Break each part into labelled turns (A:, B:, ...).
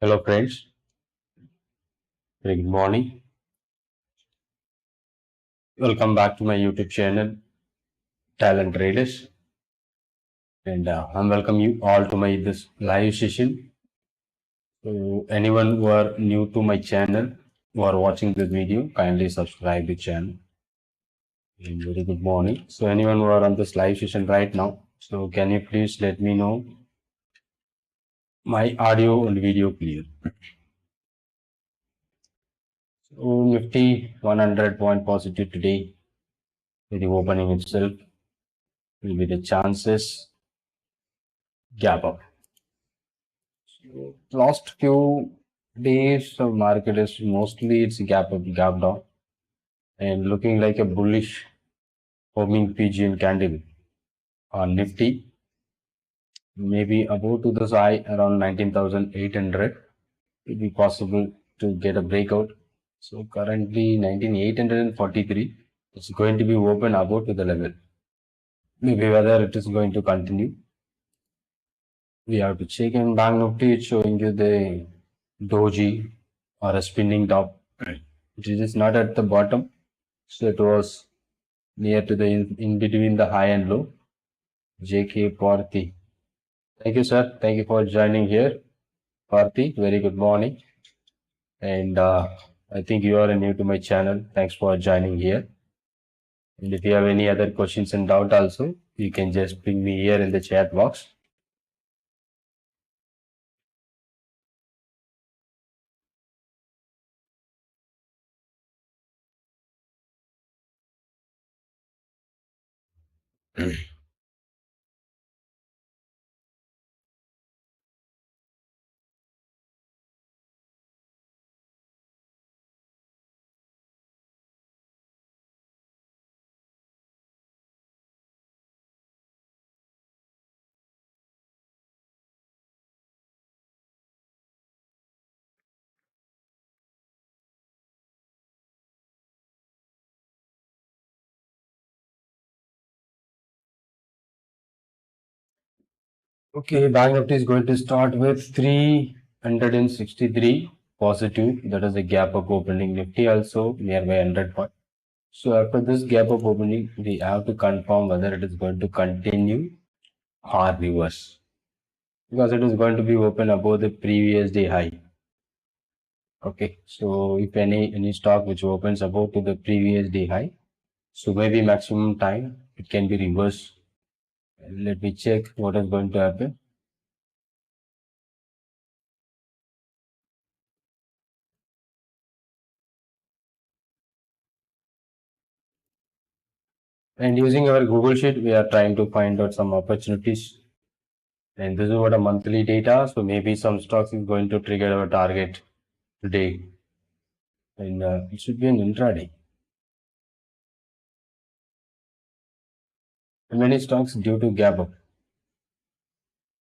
A: Hello friends, very good morning. Welcome back to my YouTube channel, Talent Traders, and I'm welcome you all to my this live session. So anyone who are new to my channel, who are watching this video, kindly subscribe the channel. And very good morning. So anyone who are on this live session right now, so can you please let me know my audio and video clear? So Nifty 100 point positive today with the opening itself will be the chances gap up. Last few days of market is mostly it's gap up, gap down, and looking like a bullish homing pigeon candle on Nifty, maybe above to the high around 19,800. It be possible to get a breakout. So currently 19,843. It's going to be open above to the level. Maybe whether it is going to continue. We have to check in Banknifty. It's showing you the doji or a spinning top. It is not at the bottom, so it was near to the in between the high and low. JK Parthi. Thank you, sir. Thank you for joining here. Parthi, very good morning. And I think you are new to my channel. Thanks for joining here. And if you have any other questions and doubt also, you can just ping me here in the chat box. Okay, Bank Nifty is going to start with 363 positive. That is a gap up opening. Nifty also nearby 100 point. So after this gap up opening, we have to confirm whether it is going to continue or reverse because it is going to be open above the previous day high. Okay, so if any stock which opens above to the previous day high, so maybe maximum time it can be reversed. Let me check what is going to happen. And using our Google Sheet, we are trying to find out some opportunities. And this is what a monthly data. So maybe some stocks is going to trigger our target today. And it should be an intraday. And many stocks due to gap up.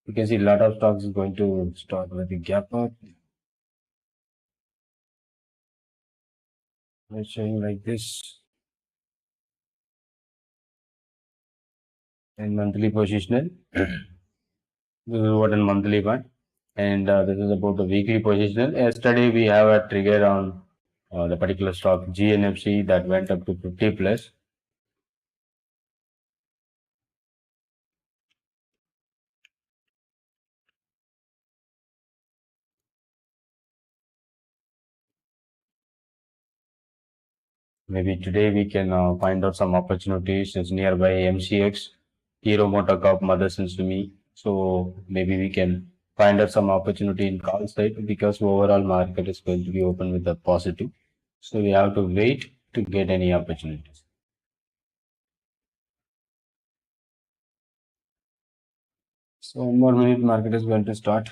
A: You can see a lot of stocks is going to start with a gap up. It's showing like this. And monthly positional. This is what a monthly one. And this is about the weekly positional. Yesterday we have a trigger on the particular stock GNFC that went up to 50 plus. Maybe today we can find out some opportunities. It's nearby MCX, Hero Motorcorp, Motherson Sumi. So maybe we can find out some opportunity in call side because overall market is going to be open with the positive. So we have to wait to get any opportunities. So one more minute, market is going to start.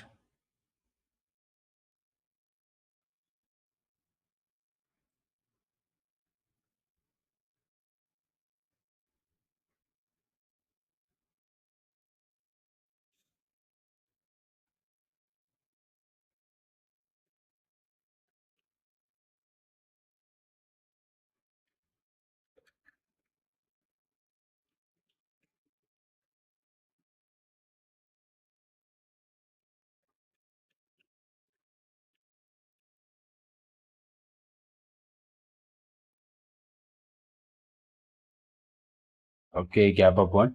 A: Okay, gap up one.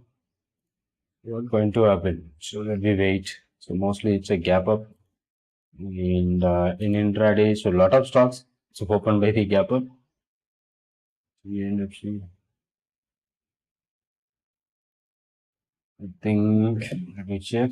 A: What's going to happen? So let me wait. So mostly it's a gap up. And in intraday, so a lot of stocks so open by the gap up. We end up seeing, I think, let me check.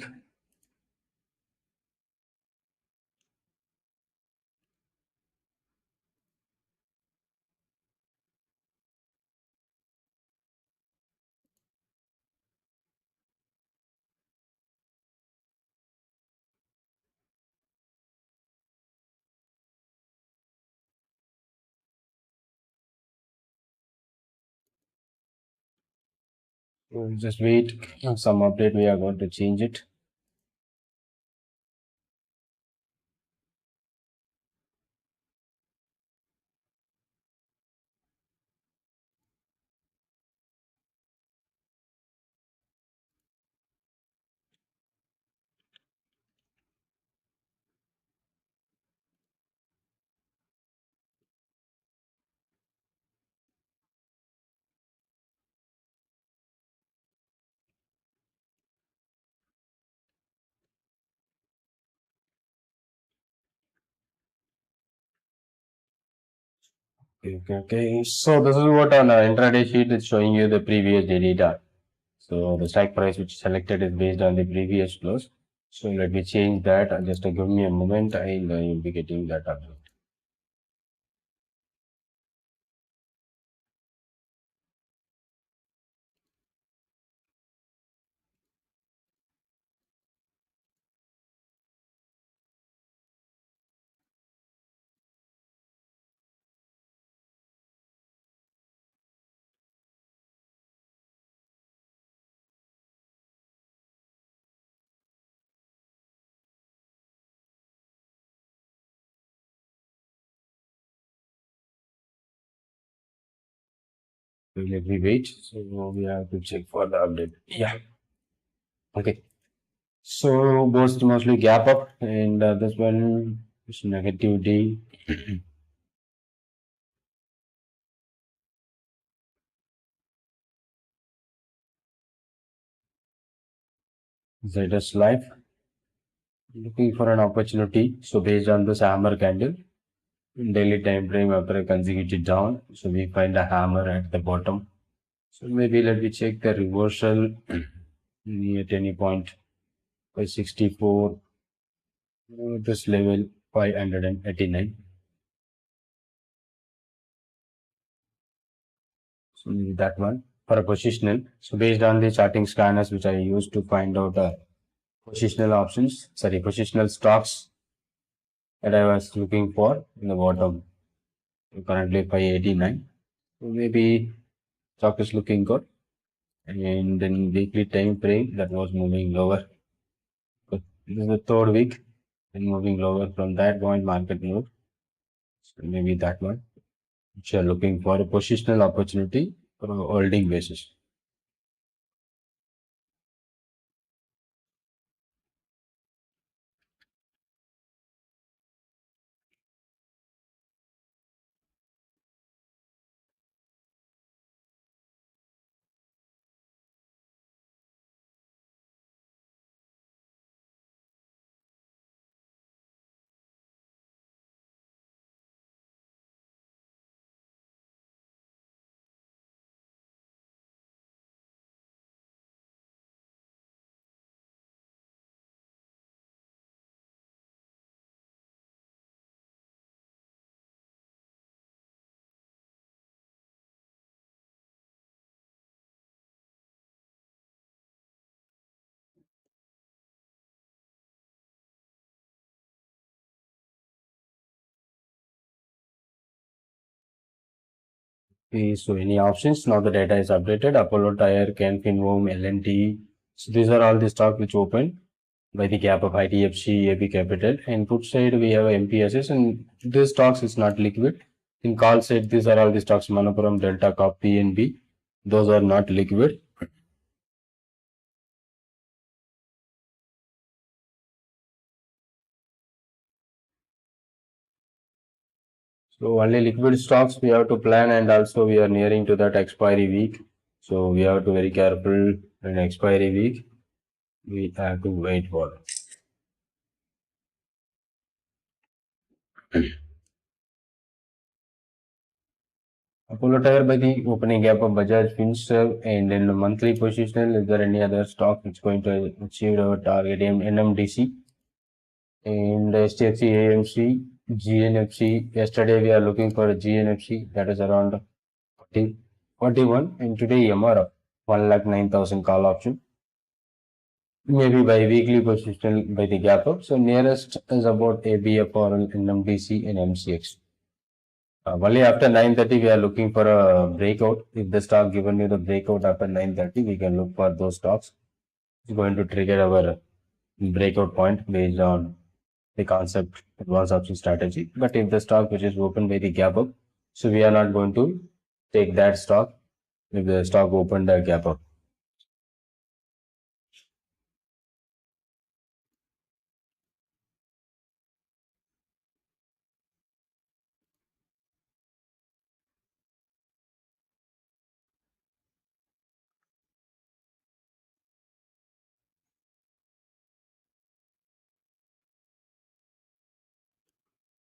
A: We'll just wait. Some update, we are going to change it. Okay. So this is what on intraday sheet is showing you the previous day data. So the strike price which is selected is based on the previous close. So let me change that. Just give me a moment. I'll be getting that update. So let me wait. So we have to check for the update. Yeah. Okay. So both mostly gap up, and this one is negative D. ZS Life looking for an opportunity. So based on this hammer candle, in daily time frame after a consecutive down, so we find a hammer at the bottom. So maybe let me check the reversal at any point by 64. This level 589. So maybe that one for a positional. So based on the charting scanners which I used to find out positional options, sorry, positional stocks that I was looking for in the bottom. Currently 589. So maybe stock is looking good. And then weekly time frame that was moving lower. But this is the third week and moving lower from that point market move. So maybe that one. Which you are looking for a positional opportunity for a holding basis. Okay, so any options? Now the data is updated. Apollo Tire, Can Finhome, LNT. So these are all the stock which open by the gap of IDFC, AB Capital. And put side we have MPSS and these stocks is not liquid. In call side, these are all the stocks Manapuram, Delta, Corp, PNB. Those are not liquid. So only liquid stocks we have to plan and also we are nearing to that expiry week. So we have to very careful in expiry week. We have to wait for it. Apollo Tyre by the opening gap of Bajaj Finserv and in the monthly positional, is there any other stock which is going to achieve our target in NMDC and HDFC AMC, GNFC? Yesterday we are looking for a GNFC that is around 40, 41 and today MRF 1,09,000 call option. Maybe by weekly position by the gap up. So nearest is about ABF or NMDC and MCX. Only after 9:30 we are looking for a breakout. If the stock given you the breakout after 9:30, we can look for those stocks. It's going to trigger our breakout point based on the concept advanced option strategy. But if the stock which is open by the gap up, so we are not going to take that stock if the stock opened a gap up.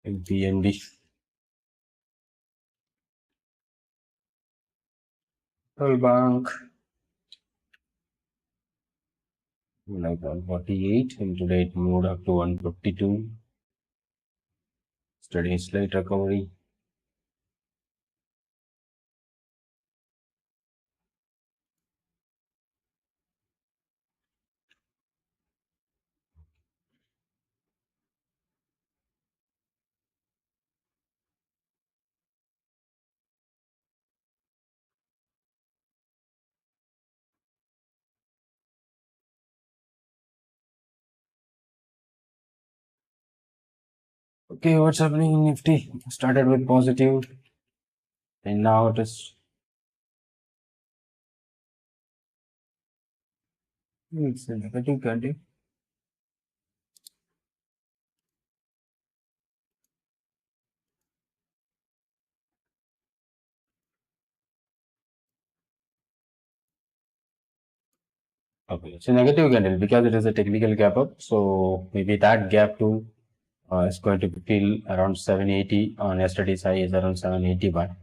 A: In PNB, Pearl Bank, like 148, and today it moved up to 152. Steady slight recovery. Okay, what's happening in Nifty? Started with positive, and now it is. It's a negative candle. Okay, it's a negative candle because it is a technical gap up. So maybe that gap too is going to fill around 780 on yesterday's high is around 781,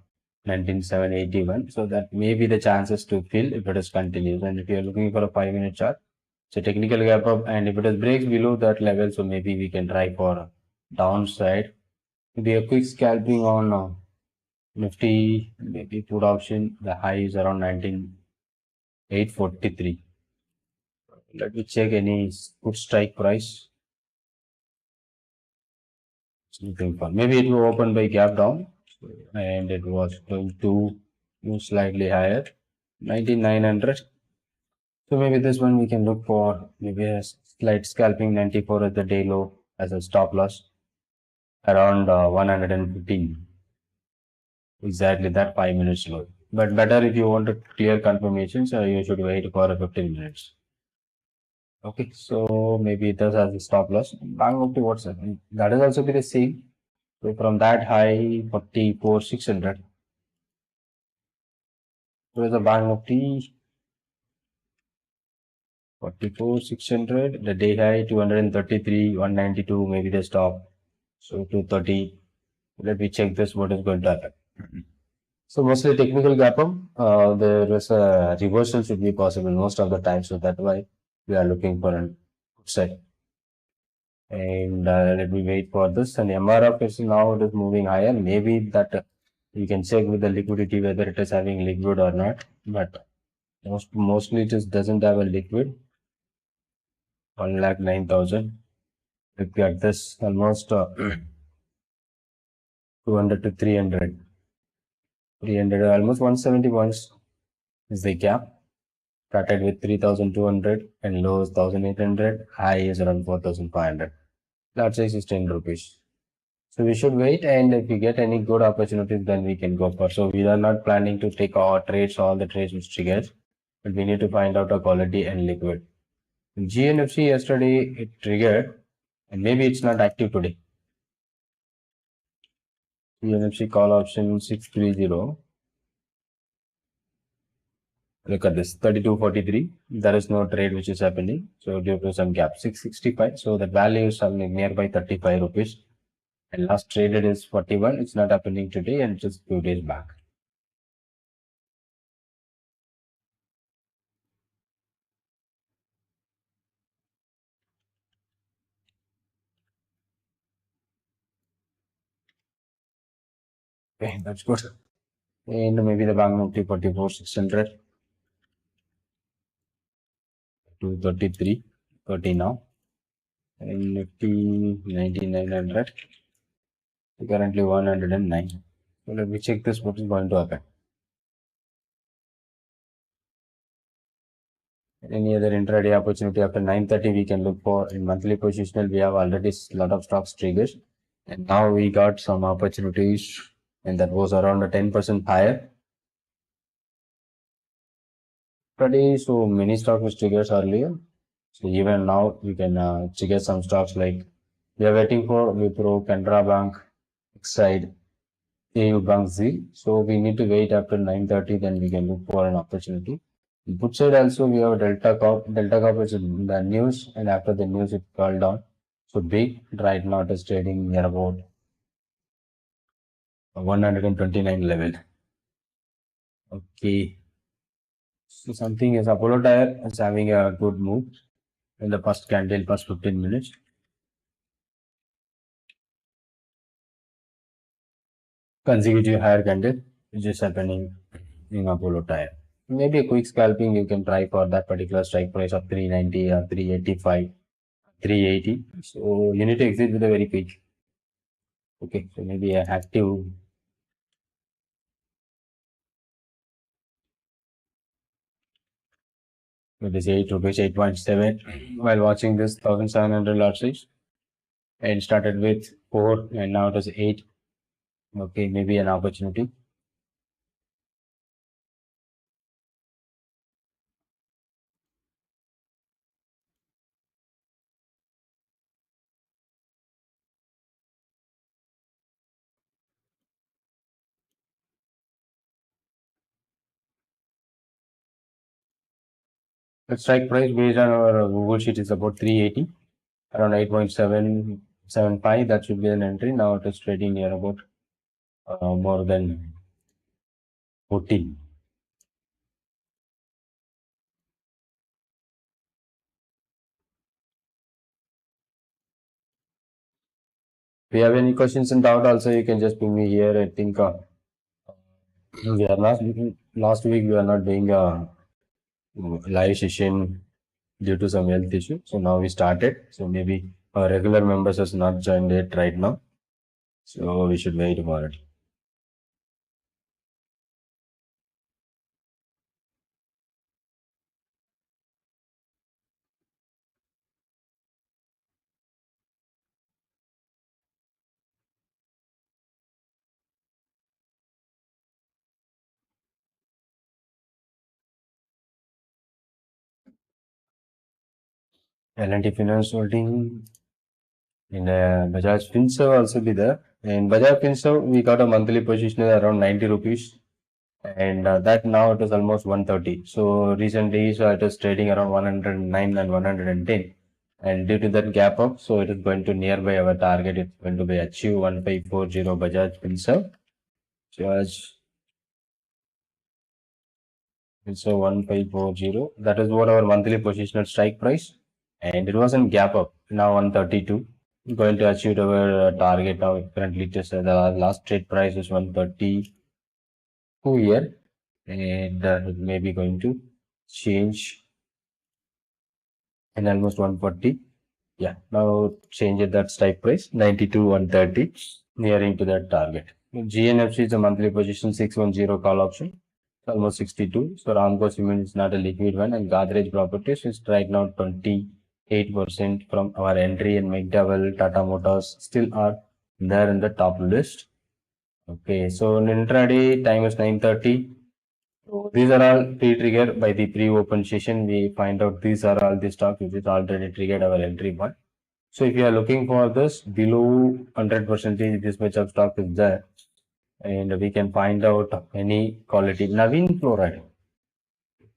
A: 19,781. So that may be the chances to fill if it is continuous. And if you are looking for a 5-minute chart, it's a technical gap up, and if it is breaks below that level, so maybe we can try for a downside. Maybe a quick scalping on Nifty, maybe put option. The high is around 19,843. Let me check any good strike price. Looking for maybe it will open by gap down, and it was going to move slightly higher, 19,900. So maybe this one we can look for maybe a slight scalping 94 at the day low as a stop loss around 115. Exactly that 5 minutes low. But better if you want a clear confirmation, so you should wait for 15 minutes. Okay, so maybe it does has a stop loss. Banknifty, what's that? That is also be the same. So from that high 44,600. So the Banknifty 44,600. The day high 233, 192. Maybe the stop. So 230. Let me check this. What is going to happen? So mostly technical gap up. There is a reversal should be possible most of the time. So that's why we are looking for an upside. And let me wait for this. And MRF is now it is moving higher. Maybe that you can check with the liquidity whether it is having liquid or not. But mostly it is doesn't have a liquid. 1,09,000. Look at this almost 200 to 300. 300 almost 170 points is the gap. Started with 3,200 and low is 1,800. High is around 4,500. Lot size is 10 rupees. So we should wait, and if we get any good opportunities, then we can go for. So we are not planning to take all the trades which triggers, but we need to find out a quality and liquid. GNFC yesterday it triggered, and maybe it's not active today. GNFC call option 630. Look at this 32.43. There is no trade which is happening. So due to some gap 665. So the value is something nearby 35 rupees. And last traded is 41. It's not happening today and just few days back. Okay, that's good. And maybe the bank nifty 44,600 to 33, 30 now. And nifty 9900 currently 109. So let me check this what is going to happen. Any other intraday opportunity after 9:30 we can look for. In monthly positional we have already a lot of stocks triggers, and now we got some opportunities, and that was around a 10% higher today. So many stocks was triggers earlier. So even now we can trigger some stocks like we are waiting for Wipro, Canara Bank, Exide, AU Bank Z. So we need to wait after 9:30, then we can look for an opportunity. In put side also we have Delta Corp. Delta Corp is in the news, and after the news it fell down. So big right now it is trading near about 129 level. Okay. So something is Apollo Tire is having a good move in the first candle, first 15 minutes. Consecutive higher candle, which is happening in Apollo Tire. Maybe a quick scalping you can try for that particular strike price of 390 or 385, 380. So you need to exit with a very quick. Okay, so maybe a active. It is 8 rupees, 8.7. While watching this 1700 lot size, and started with 4 and now it is 8. Okay, maybe an opportunity. The strike price based on our Google sheet is about 380, around 8.775. That should be an entry. Now it is trading near about more than 14. If you have any questions and doubt, also you can just ping me here. I think we are last week we are not doing a live session due to some health issue. So now we started. So maybe our regular members has not joined it right now. So we should wait for it. L&T Finance Holding in Bajaj Finserv also be there. In Bajaj Finserv, we got a monthly position around 90 rupees. And that now it is almost 130. So recently, so it is trading around 109 and 110. And due to that gap up, so it is going to nearby our target. It's going to be achieve 1540 Bajaj Finserv. So 1540. That is what our monthly positional strike price. And it was in gap up. Now 132. Going to achieve our target now. Currently, just the last trade price is 132 here. And it may be going to change in almost 140. Yeah, now change that strike price 92 130, nearing to that target. GNFC is a monthly position 610 call option, almost 62. So Ramco Cement is not a liquid one, and Godrej Properties is right now 28% from our entry, and McDowell, Tata Motors still are there in the top list. Okay, so in intraday time is 9:30. So these are all pre-triggered by the pre-open session. We find out these are all the stocks which is already triggered our entry point. So if you are looking for this below 100%, this much of stock is there, and we can find out any quality. Navin Fluoride.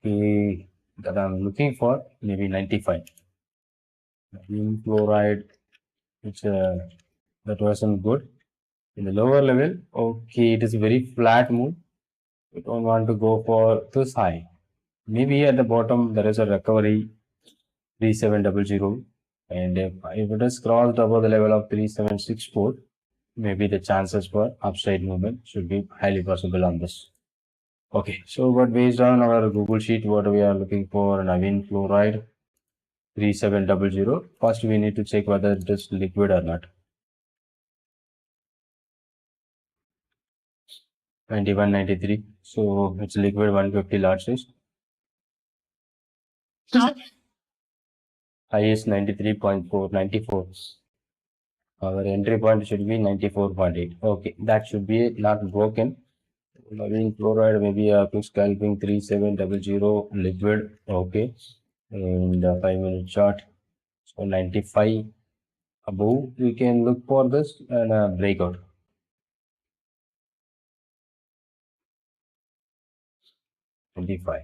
A: that I'm looking for, maybe 95. Aluminum chloride, which that wasn't good. In the lower level, okay, it is a very flat move. We don't want to go for this high. Maybe at the bottom there is a recovery 3700, and if it is crossed above the level of 3764, maybe the chances for upside movement should be highly possible on this. Okay, so but based on our Google sheet, what we are looking for, Navin chloride 3700. First, we need to check whether it is liquid or not. 9193. So it's liquid 150 lot size. High is 93.4, 94. Our entry point should be 94.8. Okay, that should be not broken. Marine chloride, maybe a quick scalping 3700 liquid. Okay, and 5 minute chart. So 95 above, we can look for this and a breakout. 25.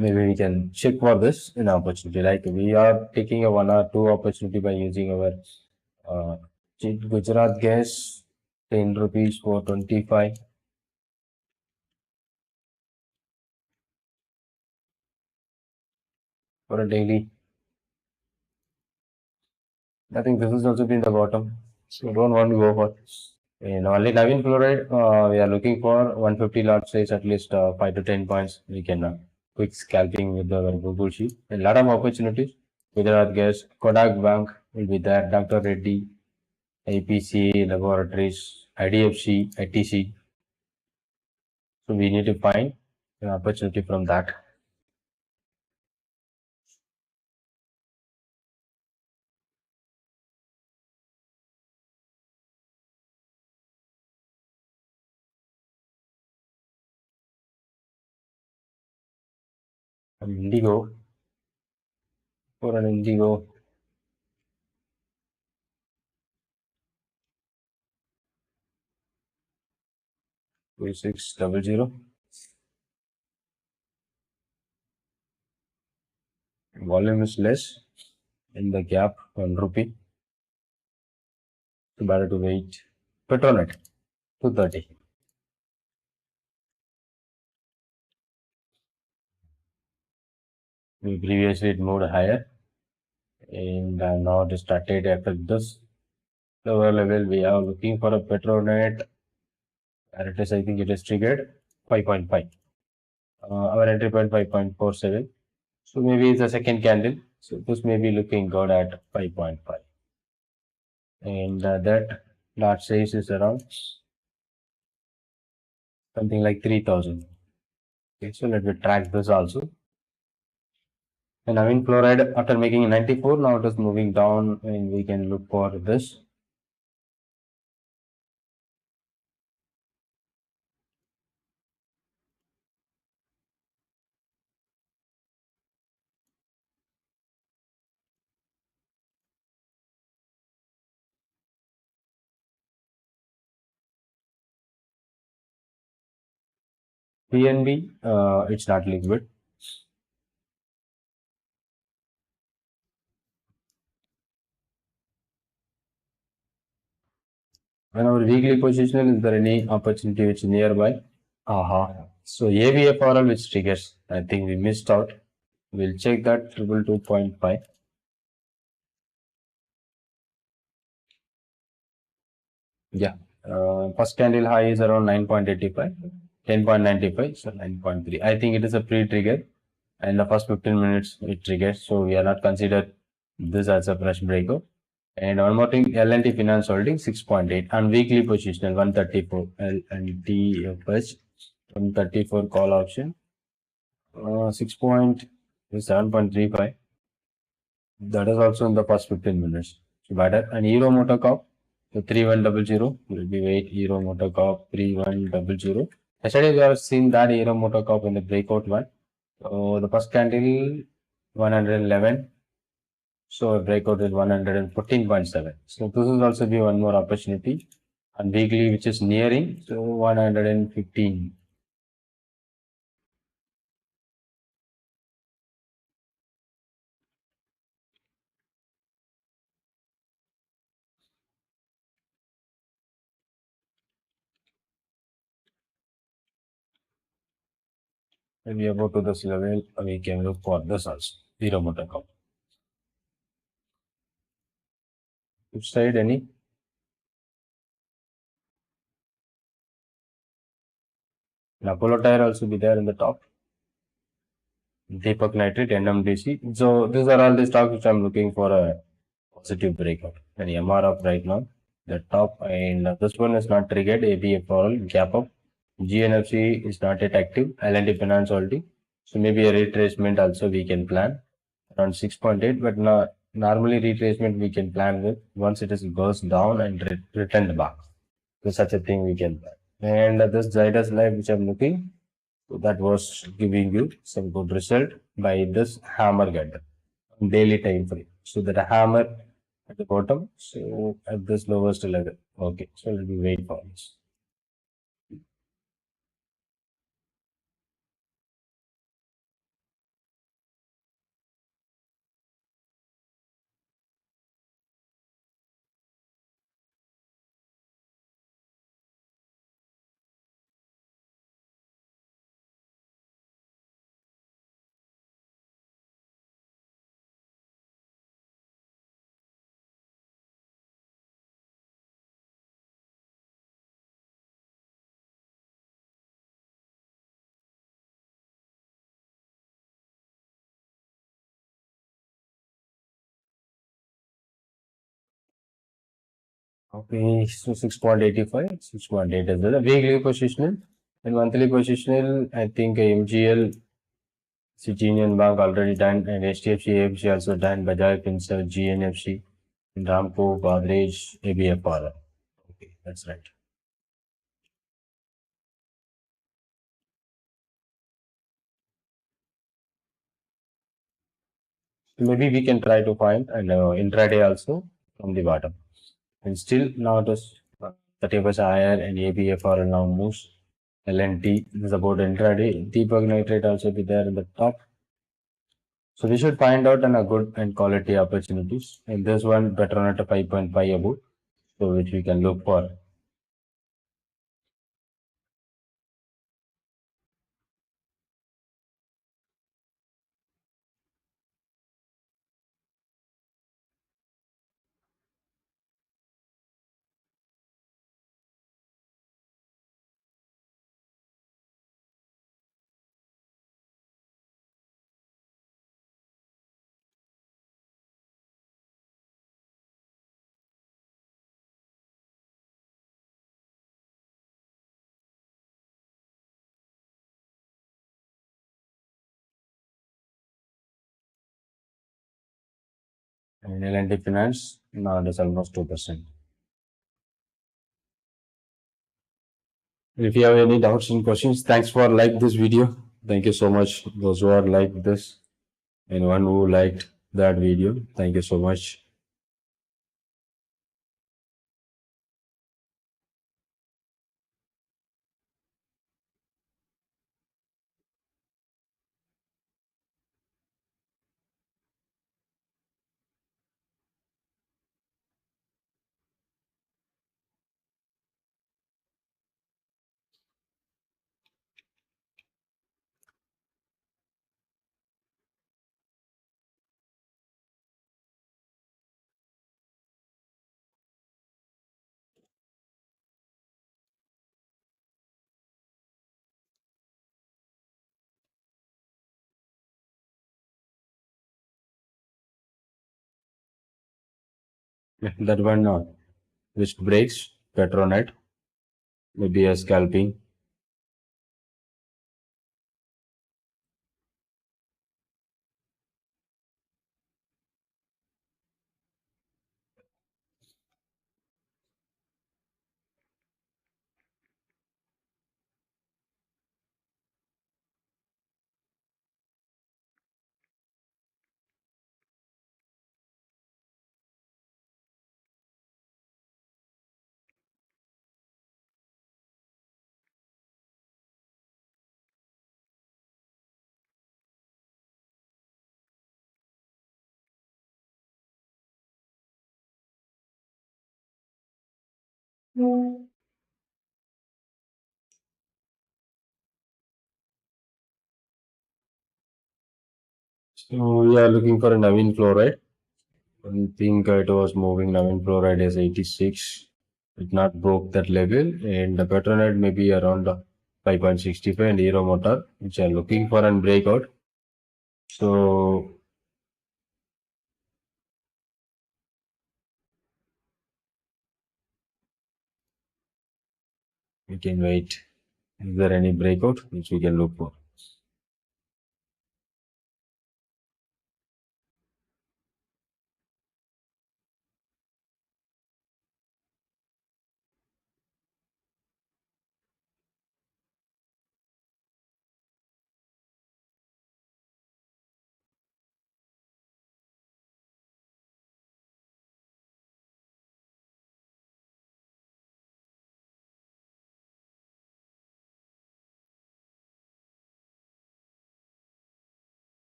A: Maybe we can check for this in opportunity. Like we are taking a 1 or 2 opportunity by using our uh, Gujarat gas 10 rupees for 25 for a daily. I think this has also been the bottom. So don't want to go for. In only Navin chloride, we are looking for 150 lot size, at least 5 to 10 points. We can quick scalping with our Google sheet. A lot of opportunities. Gujarat gas, Kodak Bank will be there. Dr. Reddy, APC Laboratories, IDFC, ITC. So we need to find an opportunity from that. An Indigo, for an Indigo, 2600. Volume is less in the gap, 1 rupee. So better to wait. Petronet, 230. We previously it moved higher, and now it started after this lower level. We are looking for a Petronet. Where it is, I think it is triggered 5.5. Our entry point 5.47. So maybe it's a second candle. So this may be looking good at 5.5. And that lot size is around something like 3000. Okay, so let me track this also. And Navin chloride, after making 94, now it is moving down, and we can look for this. PNB, it's not liquid. When our weekly position, is there any opportunity which is nearby? So AVFRL which triggers, I think we missed out. We'll check that 222.5. Yeah. First candle high is around 9.85, 10.95, so 9.3. I think it is a pre-trigger, and the first 15 minutes it triggers, so we are not considered this as a fresh breakout. And one more thing, L&T Finance Holding 6.8 and weekly positional 134, L&T FH 134 call option 7.35. That is also in the first 15 minutes. So better. And Euro Motor Corp, so 3100 will be wait. Euro Motor Corp 3100. Yesterday we have seen that Euro Motor Corp in the breakout one. So the first candle 111. So a breakout is 114.7. So this is also be one more opportunity. And weekly, which is nearing, so 115. When we about to this level, we can look for this also. Zero motor count. Which side any? And Apollo tire also be there in the top. Deepak Nitrate, NMDC. So these are all the stocks which I'm looking for a positive breakout. And MR up right now, the top, and this one is not triggered. ABFRL gap up. GNFC is not yet active. L&T Finance already. So maybe a retracement also we can plan around 6.8, but normally retracement we can plan with once it is goes down and returned back. So such a thing we can plan. And this Zydus Life which I'm looking, so that was giving you some good result by this hammer getter daily time frame. So that a hammer at the bottom, so at this lowest level. Okay, so let me wait for this. Okay, so 6.85, 6.8 is the weekly positional and monthly positional. I think MGL, City Union Bank already done, and HDFC AFC also done, Bajaj Finserv, GNFC, and Ramco, Godrej, ABFR. Okay, that's right. Maybe we can try to find and intraday also from the bottom. And still now it is 30% higher and ABFR now moves. LNT is about intraday. Deepak Nitrate also be there in the top. So we should find out on a good and quality opportunities. And this one better on at a 5.5 about. So which we can look for. And L&T Finance now it is almost 2%. If you have any doubts and questions, thanks for like this video. Thank you so much. Those who are like this and one who liked that video. Thank you so much. That one which breaks Petronet, maybe a scalping. So we are looking for a Navin fluoride. I think it was moving Navin fluoride as 86. It not broke that level, and the Petronet may be around 5.65 and Euro motor, which are looking for a breakout. So we can wait. Is there any breakout which we can look for?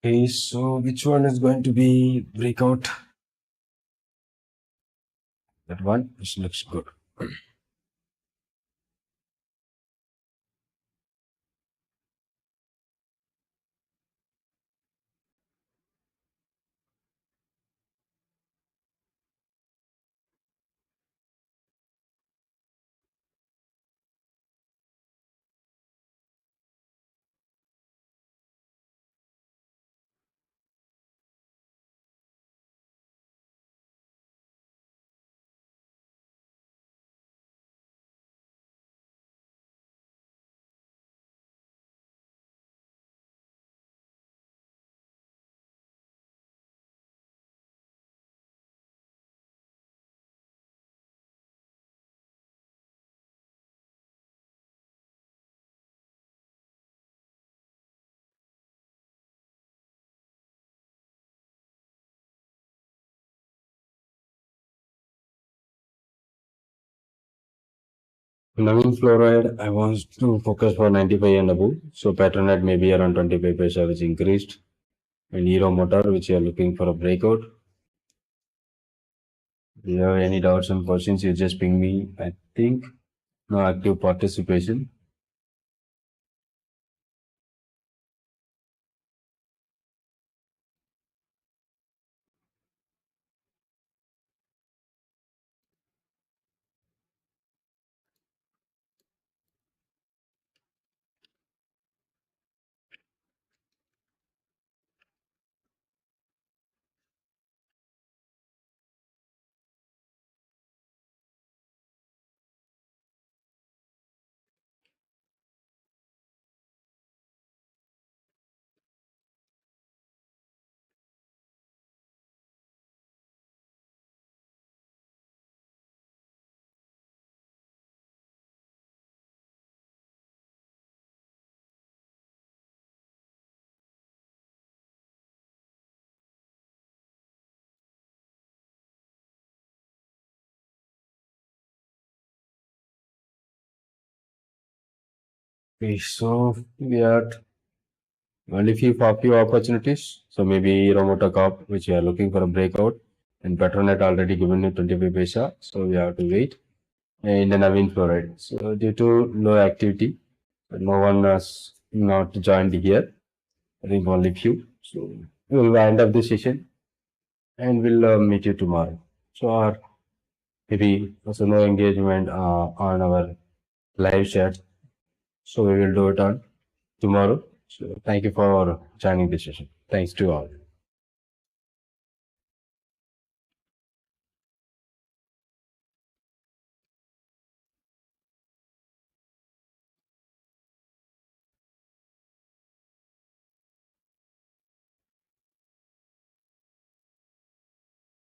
A: Okay, so which one is going to be breakout? That one, which looks good. Navin fluoride, I want to focus for 95 and above. So Petronet may be around 25 paisa, which increased. And Hero Motor, which you are looking for a breakout. If you have any doubts and questions, you just ping me. I think no active participation. Okay, so we are only few opportunities. So maybe Hero Motor Corp, which we are looking for a breakout. And Petronet already given you 25 paisa. So we have to wait. And then Navin fluoride. So due to low activity, no one has not joined here. I think only few. So we'll end up this session and we'll meet you tomorrow. So our maybe also no engagement on our live chat. So we will do it on tomorrow. So thank you for joining this session. Thanks to all.